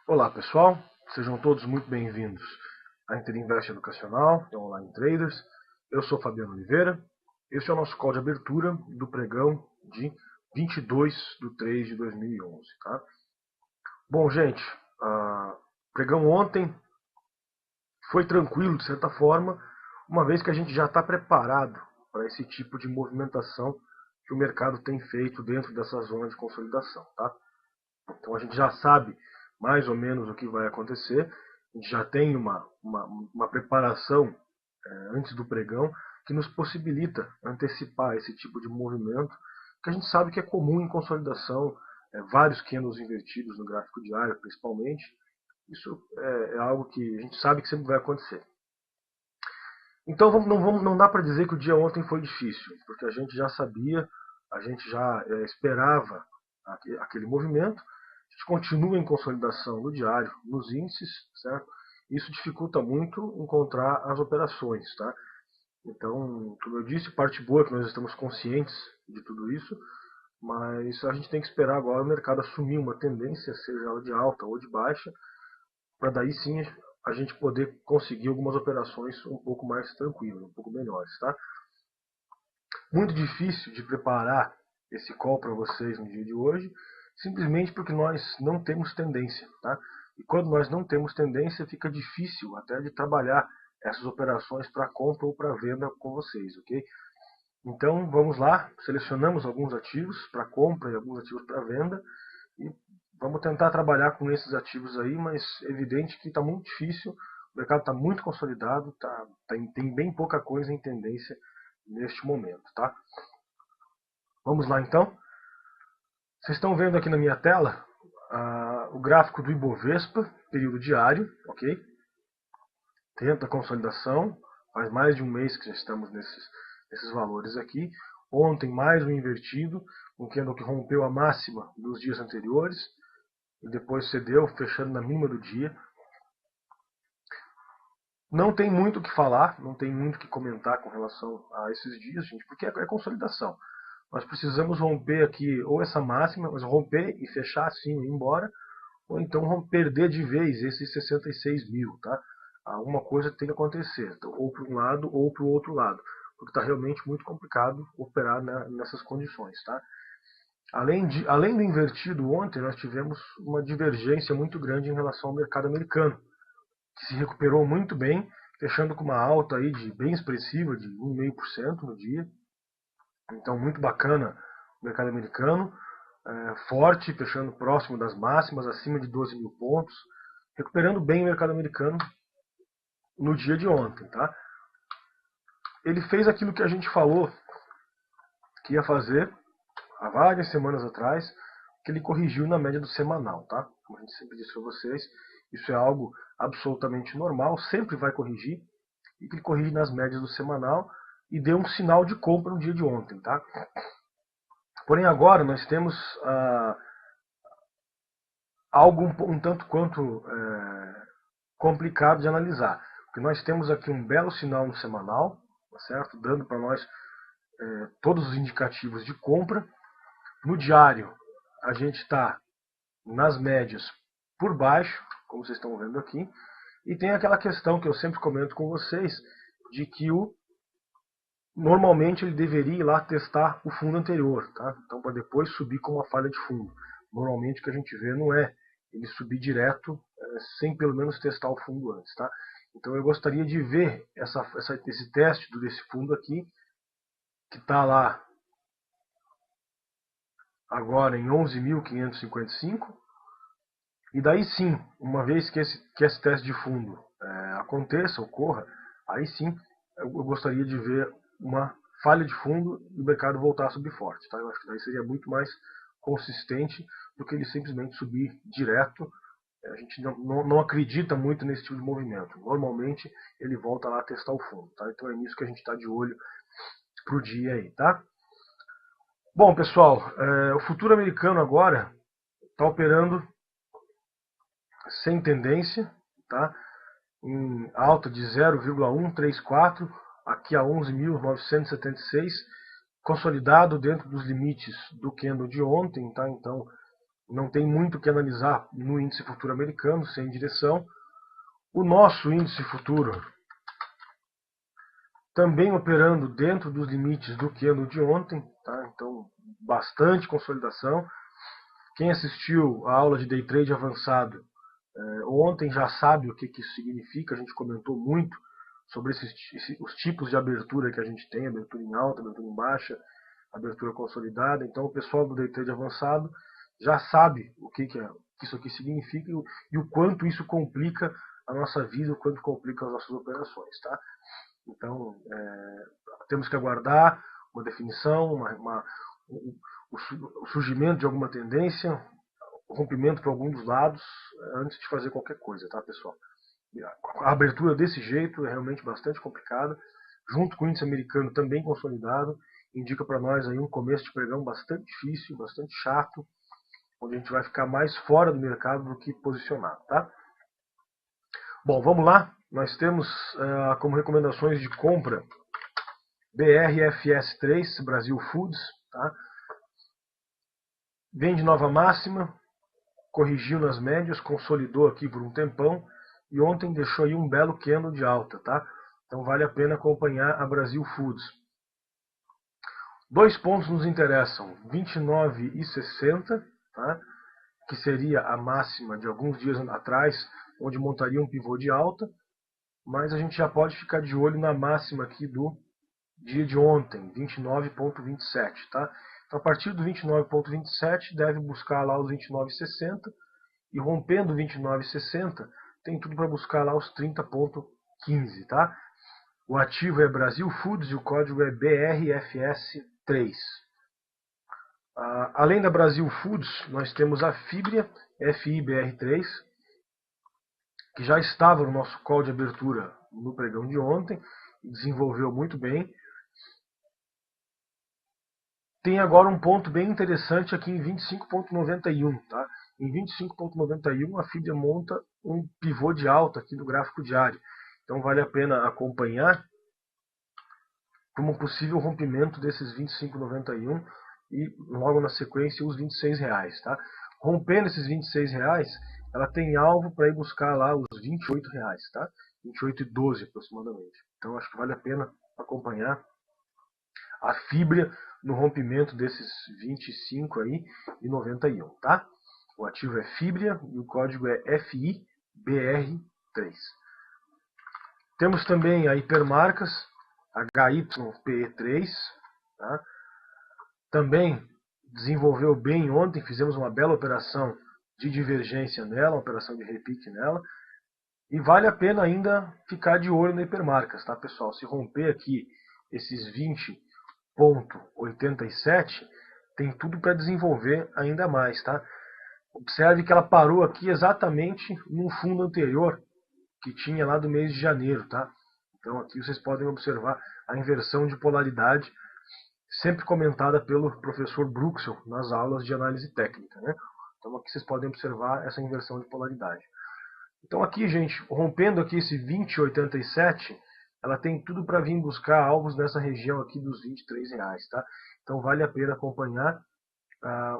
Olá pessoal, sejam todos muito bem-vindos à Interinvest Educacional e Online Traders. Eu sou Fabiano Oliveira, este é o nosso call de abertura do pregão de 22/3/2011. Tá? Bom, gente, o pregão ontem foi tranquilo de certa forma, uma vez que a gente já está preparado para esse tipo de movimentação que o mercado tem feito dentro dessa zona de consolidação. Tá? Então a gente já sabe mais ou menos o que vai acontecer, a gente já tem uma preparação antes do pregão que nos possibilita antecipar esse tipo de movimento, que a gente sabe que é comum em consolidação, vários candles invertidos no gráfico diário principalmente. Isso é algo que a gente sabe que sempre vai acontecer. Então não dá para dizer que o dia ontem foi difícil, porque a gente já sabia, a gente já esperava aquele movimento. A gente continua em consolidação no diário, nos índices, certo? Isso dificulta muito encontrar as operações, tá? Então, como eu disse, parte boa é que nós estamos conscientes de tudo isso, mas a gente tem que esperar agora o mercado assumir uma tendência, seja ela de alta ou de baixa, para daí sim a gente poder conseguir algumas operações um pouco mais tranquilas, um pouco melhores, tá? Muito difícil de preparar esse call para vocês no dia de hoje, simplesmente porque nós não temos tendência, tá? E quando nós não temos tendência, fica difícil até de trabalhar essas operações para compra ou para venda com vocês, ok? Então vamos lá, selecionamos alguns ativos para compra e alguns ativos para venda e vamos tentar trabalhar com esses ativos aí, mas é evidente que está muito difícil, o mercado está muito consolidado, tem bem pouca coisa em tendência neste momento, tá? Vamos lá então. Vocês estão vendo aqui na minha tela o gráfico do Ibovespa, período diário, ok? Tenta a consolidação, faz mais de um mês que já estamos nesses valores aqui. Ontem mais um invertido, um candle que rompeu a máxima dos dias anteriores e depois cedeu, fechando na mínima do dia. Não tem muito o que falar, não tem muito o que comentar com relação a esses dias, gente, porque é consolidação. Nós precisamos romper aqui ou essa máxima, mas romper e fechar assim e ir embora, ou então perder de vez esses 66 mil, tá? Alguma coisa tem que acontecer, ou para um lado ou para o outro lado, porque está realmente muito complicado operar nessas condições, tá? Além do invertido ontem, nós tivemos uma divergência muito grande em relação ao mercado americano, que se recuperou muito bem, fechando com uma alta aí de bem expressiva de 1,5% no dia. Então, muito bacana o mercado americano, forte, fechando próximo das máximas, acima de 12 mil pontos, recuperando bem o mercado americano no dia de ontem. Tá? Ele fez aquilo que a gente falou que ia fazer há várias semanas atrás, que ele corrigiu na média do semanal. Tá? Como a gente sempre disse para vocês, isso é algo absolutamente normal, sempre vai corrigir, e que ele corrige nas médias do semanal e deu um sinal de compra no dia de ontem. Tá? Porém, agora nós temos algo um tanto quanto complicado de analisar. Porque nós temos aqui um belo sinal no semanal, tá certo? Dando para nós todos os indicativos de compra. No diário, a gente está nas médias por baixo, como vocês estão vendo aqui. E tem aquela questão que eu sempre comento com vocês, de que normalmente ele deveria ir lá testar o fundo anterior, tá? Então para depois subir com uma falha de fundo. Normalmente o que a gente vê não é ele subir direto sem pelo menos testar o fundo antes, tá? Então eu gostaria de ver esse teste desse fundo aqui, que está lá agora em 11.555, e daí sim, uma vez que esse teste de fundo aconteça, ocorra, aí sim eu gostaria de ver uma falha de fundo e o mercado voltar a subir forte. Tá? Eu acho que daí seria muito mais consistente do que ele simplesmente subir direto. A gente não acredita muito nesse tipo de movimento. Normalmente ele volta lá a testar o fundo. Tá? Então é nisso que a gente está de olho para o dia aí. Tá? Bom, pessoal, o futuro americano agora está operando sem tendência, tá? Em alta de 0,134, aqui a 11.976, consolidado dentro dos limites do candle de ontem, tá? Então não tem muito o que analisar no índice futuro americano, sem direção. O nosso índice futuro também operando dentro dos limites do candle de ontem, tá? Então bastante consolidação. Quem assistiu a aula de Day Trade avançado ontem já sabe o que isso significa. A gente comentou muito sobre os tipos de abertura que a gente tem, abertura em alta, abertura em baixa, abertura consolidada. Então o pessoal do Day Trade avançado já sabe o que isso aqui significa e o quanto isso complica a nossa vida, o quanto complica as nossas operações, tá? Então, temos que aguardar uma definição, o surgimento de alguma tendência, o rompimento para algum dos lados, antes de fazer qualquer coisa, tá, pessoal? A abertura desse jeito é realmente bastante complicada, junto com o índice americano também consolidado, indica para nós aí um começo de pregão bastante difícil, bastante chato, onde a gente vai ficar mais fora do mercado do que posicionado, tá? Bom, vamos lá. Nós temos como recomendações de compra BRFS3, Brasil Foods, tá? Vende nova máxima, corrigiu nas médias, consolidou aqui por um tempão e ontem deixou aí um belo candle de alta, tá? Então vale a pena acompanhar a Brasil Foods. Dois pontos nos interessam, 29,60, tá? Que seria a máxima de alguns dias atrás, onde montaria um pivô de alta, mas a gente já pode ficar de olho na máxima aqui do dia de ontem, 29,27, tá? Então, a partir do 29,27 deve buscar lá os 29,60 e rompendo 29,60 tem tudo para buscar lá os 30,15, tá? O ativo é Brasil Foods e o código é BRFS3. Além da Brasil Foods, nós temos a Fibria FIBR3, que já estava no nosso call de abertura no pregão de ontem, desenvolveu muito bem. Tem agora um ponto bem interessante aqui em 25,91, tá? Em 25,91 a Fibria monta um pivô de alta aqui no gráfico diário. Então vale a pena acompanhar como um possível rompimento desses 25,91 e logo na sequência os R$26, tá? Rompendo esses R$26, ela tem alvo para ir buscar lá os R$28, tá? 28,12 aproximadamente. Então acho que vale a pena acompanhar a Fibria no rompimento desses 25 aí e 91, tá? O ativo é Fibria e o código é FIBR3. Temos também a Hipermarcas HYPE3, tá? Também desenvolveu bem ontem, fizemos uma bela operação de divergência nela, uma operação de repique nela, e vale a pena ainda ficar de olho na Hipermarcas, tá, pessoal? Se romper aqui esses 20,87, tem tudo para desenvolver ainda mais, tá? Observe que ela parou aqui exatamente num fundo anterior que tinha lá do mês de janeiro, tá? Então aqui vocês podem observar a inversão de polaridade, sempre comentada pelo professor Bruxel nas aulas de análise técnica, né? Então aqui vocês podem observar essa inversão de polaridade. Então aqui, gente, rompendo aqui esse 20,87, ela tem tudo para vir buscar alvos nessa região aqui dos R$23, tá? Então vale a pena acompanhar.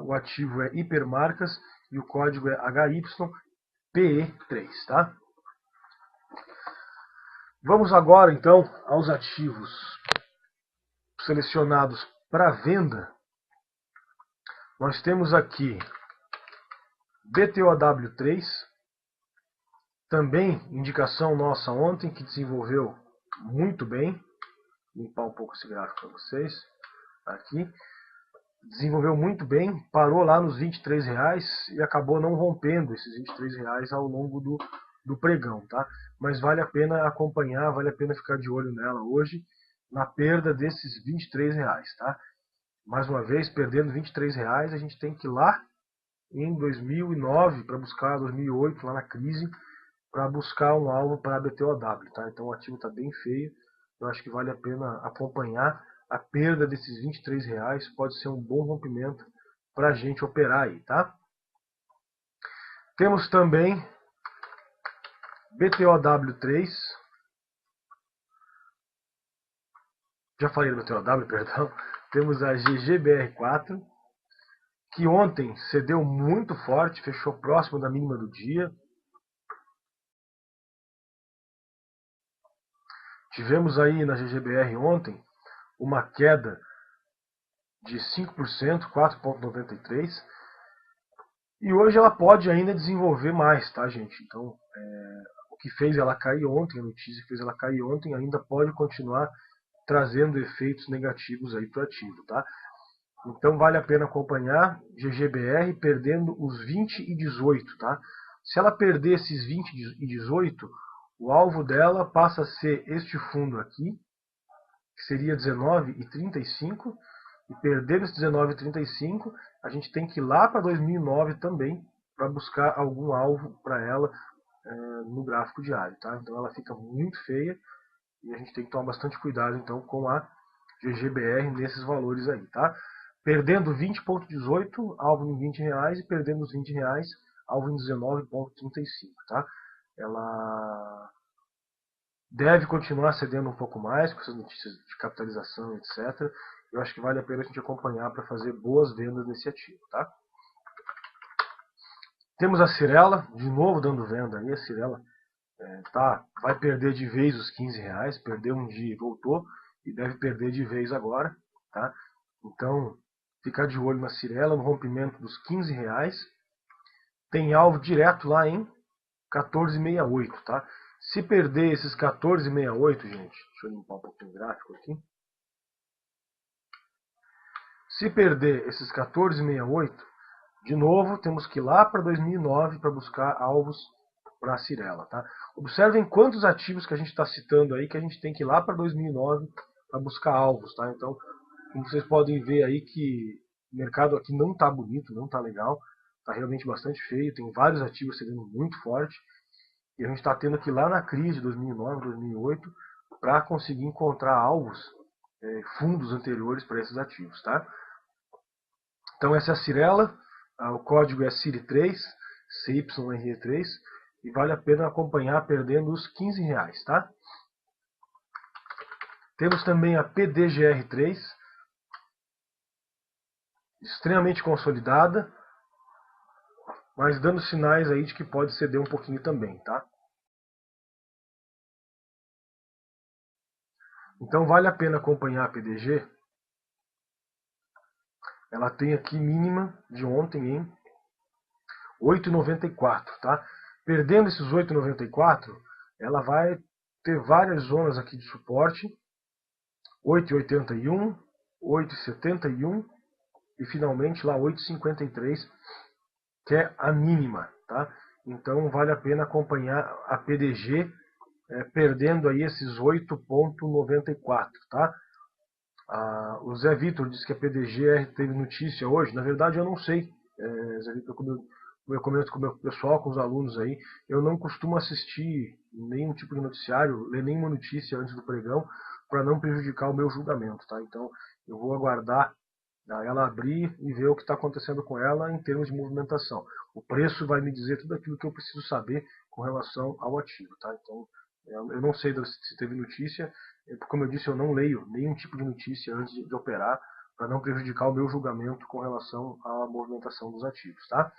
O ativo é Hipermarcas e o código é HYPE3, tá? Vamos agora então aos ativos selecionados para venda. Nós temos aqui BTOW3, também indicação nossa ontem, que desenvolveu muito bem. Vou limpar um pouco esse gráfico para vocês. Aqui. Desenvolveu muito bem, parou lá nos R$23 e acabou não rompendo esses R$23 ao longo do pregão, tá? Mas vale a pena acompanhar, vale a pena ficar de olho nela hoje, na perda desses R$23, tá? Mais uma vez, perdendo R$23, a gente tem que ir lá em 2009 para buscar 2008, lá na crise, para buscar um alvo para a BTOW, tá? Então o ativo está bem feio, eu acho que vale a pena acompanhar. A perda desses R$23 pode ser um bom rompimento para a gente operar aí, tá? Temos também BTOW3. Já falei do BTOW, perdão. Temos a GGBR4, que ontem cedeu muito forte, fechou próximo da mínima do dia. Tivemos aí na GGBR ontem uma queda de 5%, 4,93%. E hoje ela pode ainda desenvolver mais, tá, gente? Então, o que fez ela cair ontem, a notícia que fez ela cair ontem, ainda pode continuar trazendo efeitos negativos aí para o ativo, tá? Então vale a pena acompanhar GGBR perdendo os 20 e 18, tá? Se ela perder esses 20 e 18, o alvo dela passa a ser este fundo aqui, que seria 19,35, e perdendo esse 19,35, a gente tem que ir lá para 2009 também, para buscar algum alvo para ela no gráfico diário, tá? Então ela fica muito feia, e a gente tem que tomar bastante cuidado então com a GGBR nesses valores aí, tá? Perdendo 20,18, alvo em R$20, e perdendo os R$20, alvo em 19,35, tá? Ela deve continuar cedendo um pouco mais com essas notícias de capitalização, etc. Eu acho que vale a pena a gente acompanhar para fazer boas vendas nesse ativo, tá? Temos a Cyrela, de novo dando venda aí. A Cyrela vai perder de vez os R$15, perdeu um dia e voltou, e deve perder de vez agora, tá? Então, ficar de olho na Cyrela, no rompimento dos R$15. Tem alvo direto lá em 14,68, tá? Se perder esses 14,68, gente, deixa eu limpar um pouquinho o gráfico aqui. Se perder esses 14,68, de novo, temos que ir lá para 2009 para buscar alvos para a Cyrela, tá? Observem quantos ativos que a gente está citando aí, que a gente tem que ir lá para 2009 para buscar alvos, tá? Então, como vocês podem ver aí que o mercado aqui não está bonito, não está legal, está realmente bastante feio, tem vários ativos cedendo muito forte, e a gente está tendo que ir lá na crise de 2009, 2008, para conseguir encontrar alvos, fundos anteriores para esses ativos, tá? Então essa é a Cyrela, o código é CIRI3, CYRE3, e vale a pena acompanhar perdendo os R$15, tá? Temos também a PDGR3, extremamente consolidada, mas dando sinais aí de que pode ceder um pouquinho também, tá? Então vale a pena acompanhar a PDG. Ela tem aqui mínima de ontem em 8,94, tá? Perdendo esses 8,94, ela vai ter várias zonas aqui de suporte, 8,81, 8,71 e finalmente lá 8,53, que é a mínima, tá? Então vale a pena acompanhar a PDG perdendo aí esses 8,94, tá? O Zé Vitor disse que a PDG teve notícia hoje. Na verdade eu não sei, Zé Vitor, como eu comento com o meu pessoal, com os alunos aí, eu não costumo assistir nenhum tipo de noticiário, ler nenhuma notícia antes do pregão, para não prejudicar o meu julgamento, tá? Então eu vou aguardar ela abrir e ver o que está acontecendo com ela em termos de movimentação. O preço vai me dizer tudo aquilo que eu preciso saber com relação ao ativo, tá? Então eu não sei se teve notícia, como eu disse, eu não leio nenhum tipo de notícia antes de operar, para não prejudicar o meu julgamento com relação à movimentação dos ativos, tá?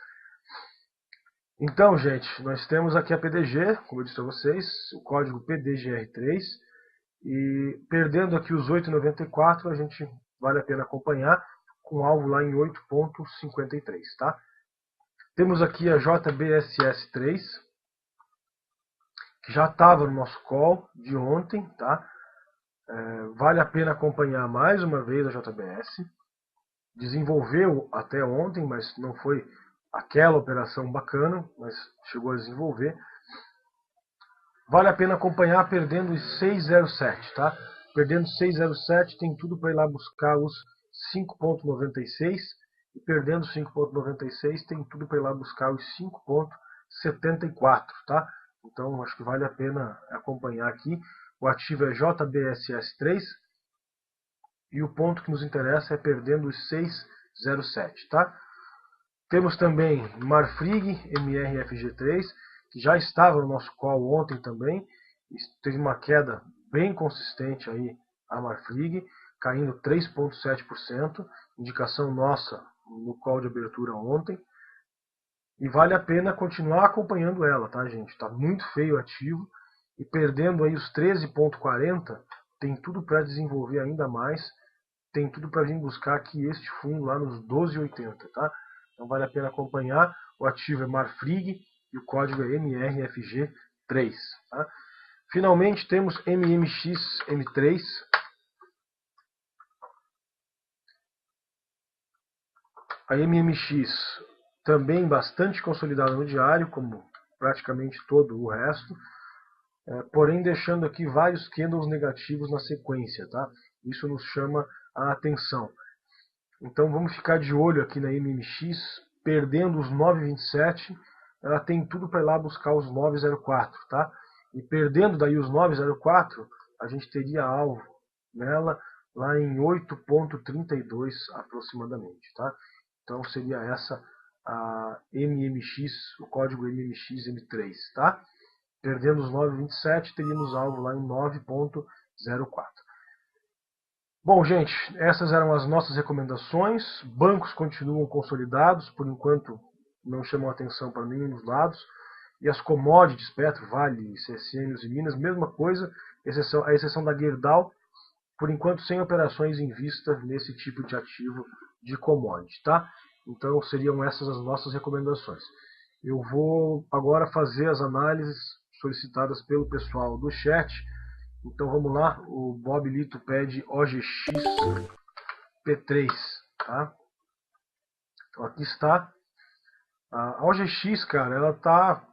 Então, gente, nós temos aqui a PDG, como eu disse a vocês, o código PDGR3, e perdendo aqui os 8,94, a gente vale a pena acompanhar, com alvo lá em 8,53, tá? Temos aqui a JBSS3, que já estava no nosso call de ontem, tá? Vale a pena acompanhar mais uma vez a JBS. Desenvolveu até ontem, mas não foi aquela operação bacana, mas chegou a desenvolver. Vale a pena acompanhar perdendo os 6,07, tá? Perdendo 6,07 tem tudo para ir lá buscar os 5,96, e perdendo 5,96 tem tudo para ir lá buscar os 5,74, tá? Então acho que vale a pena acompanhar aqui. O ativo é JBSS3 e o ponto que nos interessa é perdendo os 6,07, tá? Temos também Marfrig, MRFG3, que já estava no nosso call ontem também, teve uma queda bem consistente aí a Marfrig, caindo 3,7%, indicação nossa no call de abertura ontem. E vale a pena continuar acompanhando ela, tá, gente? Está muito feio o ativo. E perdendo aí os 13,40, tem tudo para desenvolver ainda mais. Tem tudo para vir buscar aqui este fundo lá nos 12,80, tá? Então vale a pena acompanhar. O ativo é Marfrig e o código é MRFG3, tá? Finalmente temos MMXM3. A MMX também bastante consolidada no diário, como praticamente todo o resto, porém deixando aqui vários candles negativos na sequência, tá? Isso nos chama a atenção. Então vamos ficar de olho aqui na MMX, perdendo os 9,27, ela tem tudo para ir lá buscar os 9,04, tá? E perdendo daí os 9,04, a gente teria alvo nela lá em 8,32 aproximadamente, tá? Então seria essa a MMX, o código MMXM3, tá? Perdendo os 9,27, teríamos alvo lá em 9,04. Bom, gente, essas eram as nossas recomendações. Bancos continuam consolidados, por enquanto não chamam atenção para nenhum dos lados. E as commodities, Petro, Vale, CSN e Minas, mesma coisa, a exceção da Gerdau, por enquanto sem operações em vista nesse tipo de ativo de commodity, tá? Então seriam essas as nossas recomendações. Eu vou agora fazer as análises solicitadas pelo pessoal do chat. Então vamos lá, o Bob Lito pede OGX P3, tá? Então aqui está. A OGX, cara, ela está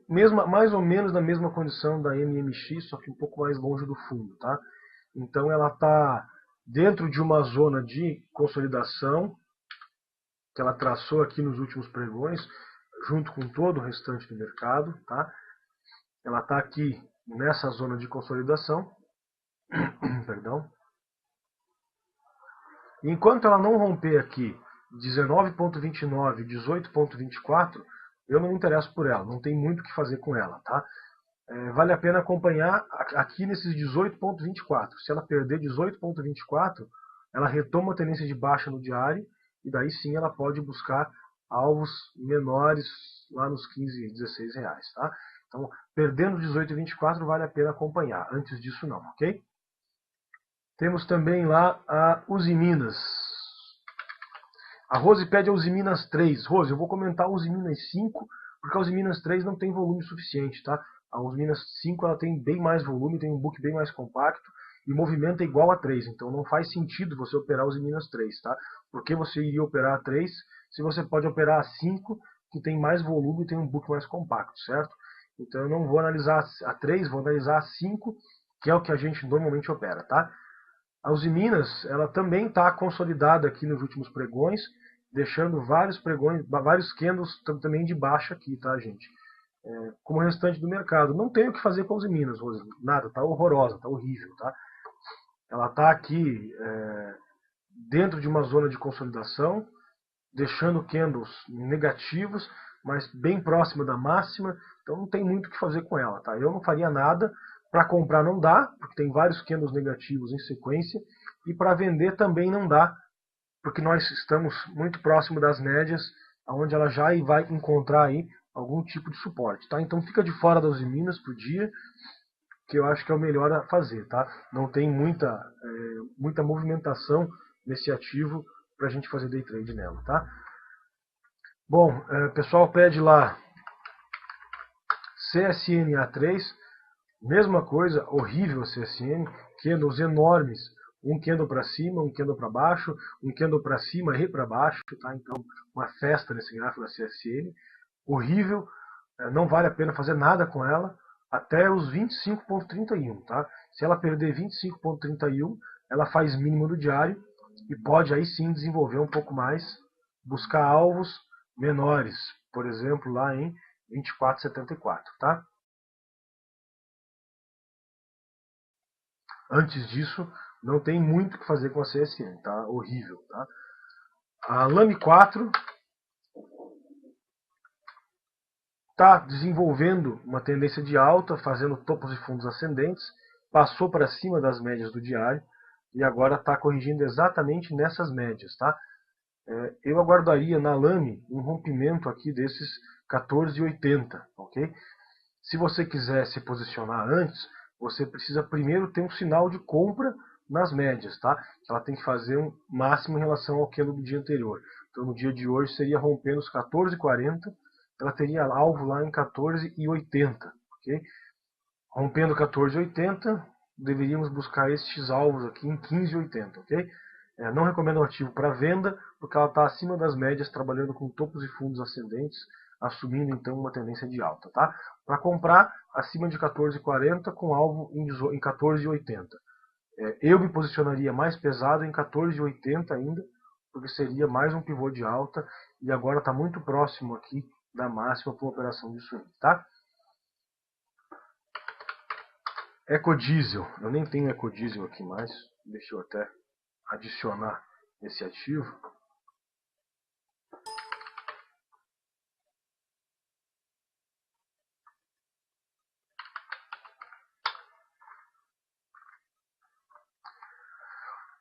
mais ou menos na mesma condição da MMX, só que um pouco mais longe do fundo, tá? Então ela está dentro de uma zona de consolidação que ela traçou aqui nos últimos pregões, junto com todo o restante do mercado, tá? Ela está aqui nessa zona de consolidação, perdão. E enquanto ela não romper aqui 19,29, 18,24, eu não me interesso por ela, não tem muito o que fazer com ela, tá? Vale a pena acompanhar aqui nesses 18,24. Se ela perder 18,24, ela retoma a tendência de baixa no diário, e daí sim ela pode buscar alvos menores lá nos 15, 16 reais, tá? Então, perdendo 18,24 vale a pena acompanhar, antes disso não, ok? Temos também lá a Usiminas. A Rose pede a Usiminas 3. Rose, eu vou comentar a Usiminas 5, porque a Usiminas 3 não tem volume suficiente, tá? A Usiminas 5 ela tem bem mais volume, tem um book bem mais compacto, e o movimento é igual a 3, então não faz sentido você operar a Usiminas 3, tá? Por que você iria operar a 3 se você pode operar a 5, que tem mais volume e tem um book mais compacto, certo? Então eu não vou analisar a 3, vou analisar a 5, que é o que a gente normalmente opera, tá? A Usiminas, ela também está consolidada aqui nos últimos pregões, deixando vários pregões, vários candles também de baixa aqui, tá, gente? Como o restante do mercado. Não tem o que fazer com a Usiminas, nada, tá horrorosa, tá horrível, tá? Ela está aqui dentro de uma zona de consolidação, deixando candles negativos, mas bem próxima da máxima, então não tem muito o que fazer com ela, tá? Eu não faria nada. Para comprar não dá, porque tem vários candles negativos em sequência, e para vender também não dá, porque nós estamos muito próximo das médias, onde ela já vai encontrar aí algum tipo de suporte, tá? Então fica de fora das Usiminas por dia, que eu acho que é o melhor a fazer, tá? Não tem muita movimentação nesse ativo para a gente fazer day trade nela, tá? Bom, o pessoal pede lá CSNA3, mesma coisa, horrível a CSN, candles enormes, um candle para cima, um candle para baixo, um candle para cima e para baixo, tá? Então, uma festa nesse gráfico da CSN, horrível, não vale a pena fazer nada com ela, até os 25,31, tá? Se ela perder 25,31, ela faz mínimo do diário, e pode aí sim desenvolver um pouco mais, buscar alvos menores, por exemplo, lá em 24,74, tá? Antes disso, não tem muito o que fazer com a CSN, tá? Horrível, tá? A Lame 4 está desenvolvendo uma tendência de alta, fazendo topos e fundos ascendentes, passou para cima das médias do diário e agora está corrigindo exatamente nessas médias, tá? eu aguardaria na Lame um rompimento aqui desses 14,80, ok? Se você quiser se posicionar antes, você precisa primeiro ter um sinal de compra nas médias, tá? Ela tem que fazer um máximo em relação ao candle do dia anterior. Então no dia de hoje seria rompendo os 14,40, ela teria alvo lá em 14,80, ok? Rompendo 14,80, deveríamos buscar estes alvos aqui em 15,80, ok? Não recomendo o ativo para venda, porque ela está acima das médias, trabalhando com topos e fundos ascendentes, assumindo então uma tendência de alta, tá? Para comprar, acima de 14,40 com alvo em 14,80. Eu me posicionaria mais pesado em 14,80 ainda, porque seria mais um pivô de alta, e agora está muito próximo aqui da máxima para operação de swing, tá? Ecodiesel, eu nem tenho Ecodiesel aqui mais, deixa eu até adicionar esse ativo.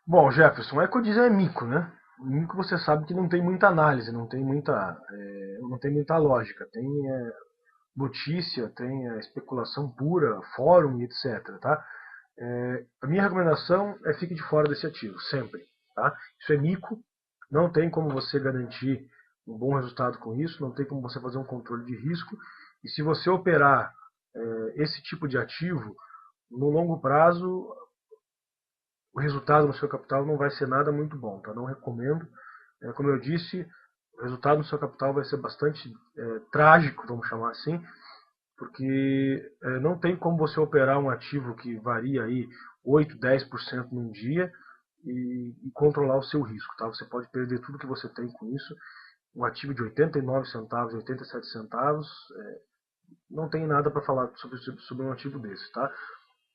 Bom, Jefferson, Ecodiesel é mico, né? Mico você sabe que não tem muita análise, não tem muita lógica. Tem notícia, tem especulação pura, fórum e etc. Tá? A minha recomendação é fique de fora desse ativo, sempre. Tá? Isso é mico, não tem como você garantir um bom resultado com isso, não tem como você fazer um controle de risco. E se você operar esse tipo de ativo, no longo prazo, o resultado no seu capital não vai ser nada muito bom. Tá? Não recomendo. Como eu disse, o resultado no seu capital vai ser bastante trágico, vamos chamar assim, porque não tem como você operar um ativo que varia aí 8, 10% num dia e controlar o seu risco. Tá? Você pode perder tudo que você tem com isso. Um ativo de 89 centavos, 87 centavos, não tem nada para falar sobre um ativo desse.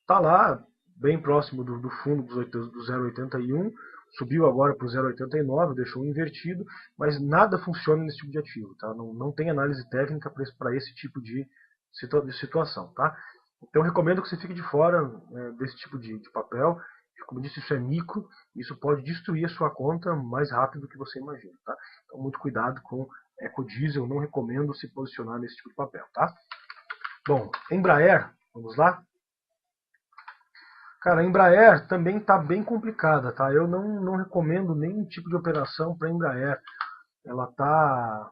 Tá lá, bem próximo do fundo do 0,81, subiu agora para o 0,89, deixou invertido, mas nada funciona nesse tipo de ativo. Tá? Não tem análise técnica para esse tipo de situação. Tá? Então recomendo que você fique de fora desse tipo de papel. Como eu disse, isso é micro, isso pode destruir a sua conta mais rápido do que você imagina. Tá? Então muito cuidado com Ecodiesel, não recomendo se posicionar nesse tipo de papel. Tá? Bom, Embraer, vamos lá? Cara, a Embraer também está bem complicada, tá? Eu não recomendo nenhum tipo de operação para a Embraer. Ela tá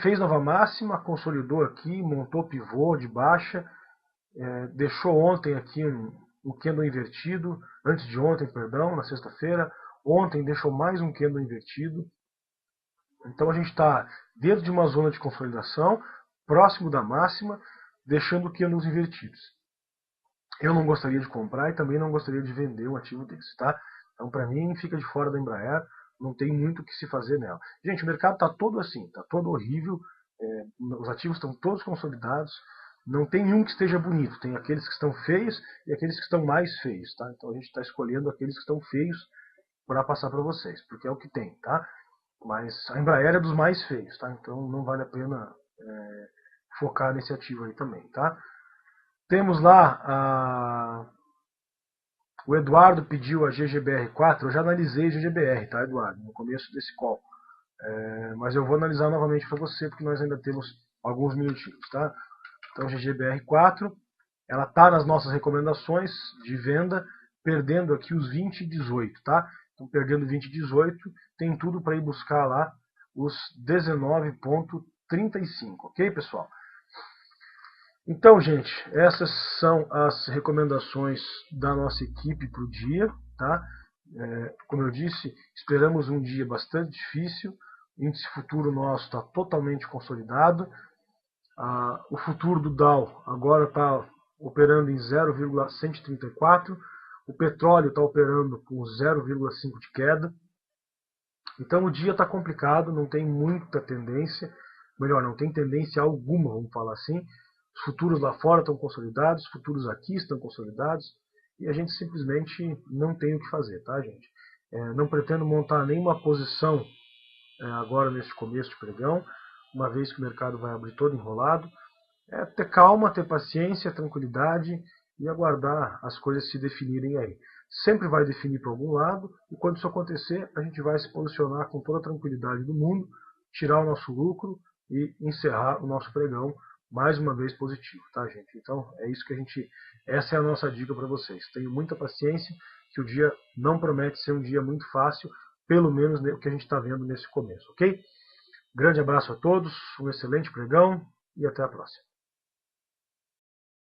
fez nova máxima, consolidou aqui, montou pivô de baixa, deixou ontem aqui um candle invertido, antes de ontem, perdão, na sexta-feira. Ontem deixou mais um candle invertido. Então a gente está dentro de uma zona de consolidação, próximo da máxima, deixando candles invertidos. Eu não gostaria de comprar e também não gostaria de vender um ativo desse, tá? Então, para mim, fica de fora da Embraer, não tem muito o que se fazer nela. Gente, o mercado está todo assim, está todo horrível, os ativos estão todos consolidados, não tem nenhum que esteja bonito, tem aqueles que estão feios e aqueles que estão mais feios, tá? Então a gente está escolhendo aqueles que estão feios para passar para vocês, porque é o que tem, tá? Mas a Embraer é dos mais feios, tá? Então não vale a pena focar nesse ativo aí também, tá? Temos lá o Eduardo pediu a GGBR4, eu já analisei GGBR, tá, Eduardo, no começo desse call. Mas eu vou analisar novamente para você, porque nós ainda temos alguns minutinhos, tá? Então, GGBR4, ela está nas nossas recomendações de venda, perdendo aqui os 20,18, tá? Então, perdendo 20,18, tem tudo para ir buscar lá os 19,35, ok, pessoal? Então, gente, essas são as recomendações da nossa equipe para o dia, tá? Como eu disse, esperamos um dia bastante difícil. O índice futuro nosso está totalmente consolidado. O futuro do Dow agora está operando em 0,134. O petróleo está operando com 0,5 de queda. Então o dia está complicado, não tem muita tendência. Melhor, não tem tendência alguma, vamos falar assim. Os futuros lá fora estão consolidados, os futuros aqui estão consolidados, e a gente simplesmente não tem o que fazer, tá, gente? Não pretendo montar nenhuma posição agora nesse começo de pregão, uma vez que o mercado vai abrir todo enrolado. Ter calma, ter paciência, tranquilidade e aguardar as coisas se definirem aí. sempre vai definir para algum lado, e quando isso acontecer, a gente vai se posicionar com toda a tranquilidade do mundo, tirar o nosso lucro e encerrar o nosso pregão mais uma vez positivo, tá, gente? Então, é isso que essa é a nossa dica para vocês. Tenham muita paciência, que o dia não promete ser um dia muito fácil, pelo menos o que a gente está vendo nesse começo, ok? Grande abraço a todos, um excelente pregão e até a próxima.